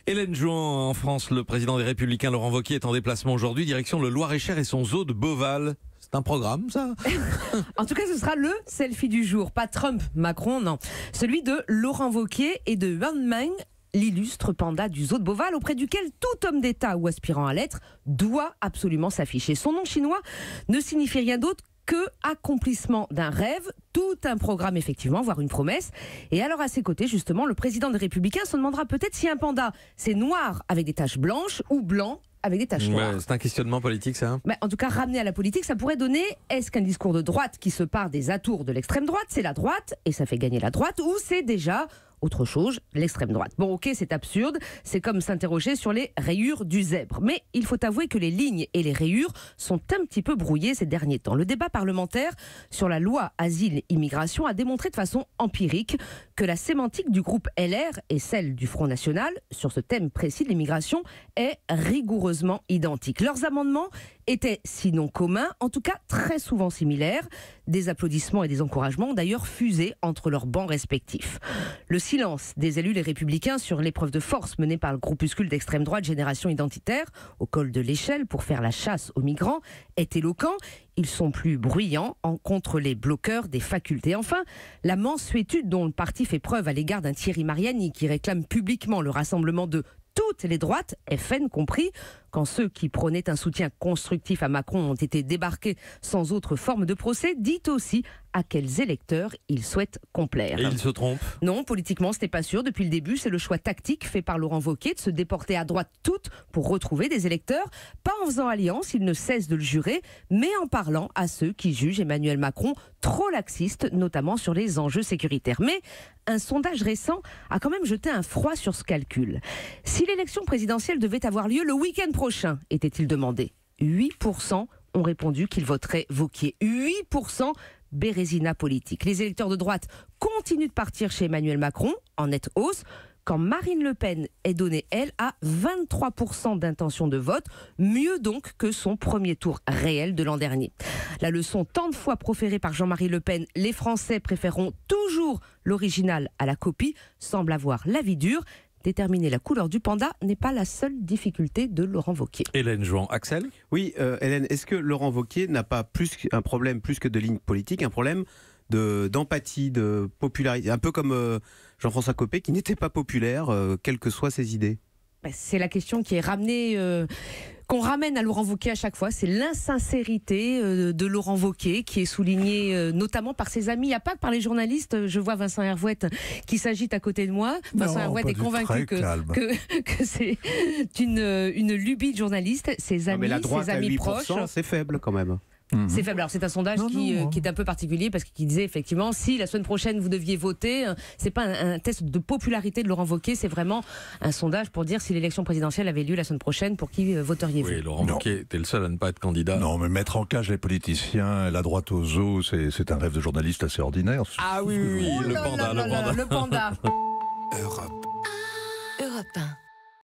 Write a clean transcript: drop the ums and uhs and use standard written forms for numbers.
Hélène Jouan, en France, le président des Républicains Laurent Wauquiez est en déplacement aujourd'hui, direction le Loir-et-Cher et son zoo de Beauval. C'est un programme, ça? En tout cas, ce sera le selfie du jour. Pas Trump, Macron, non. Celui de Laurent Wauquiez et de Yuan Meng, l'illustre panda du zoo de Beauval, auprès duquel tout homme d'État ou aspirant à l'être doit absolument s'afficher. Son nom chinois ne signifie rien d'autre que accomplissement d'un rêve, tout un programme effectivement, voire une promesse. Et alors à ses côtés, justement, le président des Républicains se demandera peut-être si un panda, c'est noir avec des taches blanches ou blanc avec des taches noires. C'est un questionnement politique, ça. Mais en tout cas, ramené à la politique, ça pourrait donner, est-ce qu'un discours de droite qui se part des atours de l'extrême droite, c'est la droite, et ça fait gagner la droite, ou c'est déjà autre chose, l'extrême droite. Bon, ok, c'est absurde, c'est comme s'interroger sur les rayures du zèbre. Mais il faut avouer que les lignes et les rayures sont un petit peu brouillées ces derniers temps. Le débat parlementaire sur la loi asile-immigration a démontré de façon empirique que la sémantique du groupe LR et celle du Front National sur ce thème précis de l'immigration est rigoureusement identique. Leurs amendements étaient, sinon communs, en tout cas très souvent similaires. Des applaudissements et des encouragements ont d'ailleurs fusé entre leurs bancs respectifs. Le silence des élus les Républicains sur l'épreuve de force menée par le groupuscule d'extrême droite Génération Identitaire au col de l'Échelle pour faire la chasse aux migrants est éloquent. Ils sont plus bruyants contre les bloqueurs des facultés. Enfin, la mansuétude dont le parti fait preuve à l'égard d'un Thierry Mariani qui réclame publiquement le rassemblement de toutes les droites, FN compris, quand ceux qui prônaient un soutien constructif à Macron ont été débarqués sans autre forme de procès, dit aussi à quels électeurs ils souhaitent complaire. Et il se trompe? Non, politiquement, c'était pas sûr. Depuis le début, c'est le choix tactique fait par Laurent Wauquiez de se déporter à droite toute pour retrouver des électeurs. Pas en faisant alliance, il ne cesse de le jurer, mais en parlant à ceux qui jugent Emmanuel Macron trop laxiste, notamment sur les enjeux sécuritaires. Mais un sondage récent a quand même jeté un froid sur ce calcul. Si l'élection présidentielle devait avoir lieu le week-end prochain, était-il demandé, 8% ont répondu qu'ils voteraient Wauquiez. 8% Bérésina politique. Les électeurs de droite continuent de partir chez Emmanuel Macron, en nette hausse, quand Marine Le Pen est donnée, elle, à 23% d'intention de vote, mieux donc que son premier tour réel de l'an dernier. La leçon tant de fois proférée par Jean-Marie Le Pen, les Français préféreront toujours l'original à la copie, semble avoir la vie dure. Déterminer la couleur du panda n'est pas la seule difficulté de Laurent Wauquiez. Hélène Jouan, Axel? Oui, Hélène, est-ce que Laurent Wauquiez n'a pas un problème plus que de ligne politique, un problème d'empathie, de popularité, un peu comme Jean-François Copé qui n'était pas populaire, quelles que soient ses idées? C'est la question qui est ramenée, qu'on ramène à Laurent Wauquiez à chaque fois. C'est l'insincérité de Laurent Wauquiez qui est soulignée notamment par ses amis. Il n'y a pas que par les journalistes. Je vois Vincent Hervouette qui s'agite à côté de moi. Vincent Hervouette est convaincu que c'est une lubie de journaliste. Ses amis, mais la droite ses amis à 8%, proches. c'est faible quand même. C'est faible. Alors c'est un sondage qui est un peu particulier parce qu'il disait effectivement si la semaine prochaine vous deviez voter, c'est pas un test de popularité de Laurent Wauquiez, c'est vraiment un sondage pour dire si l'élection présidentielle avait lieu la semaine prochaine, pour qui voteriez-vous? Oui, Laurent Wauquiez était le seul à ne pas être candidat. Non, mais mettre en cage les politiciens, la droite aux zoo, c'est un rêve de journaliste assez ordinaire. Ah oui, Oh le là panda, là là là, le panda. Europe 1.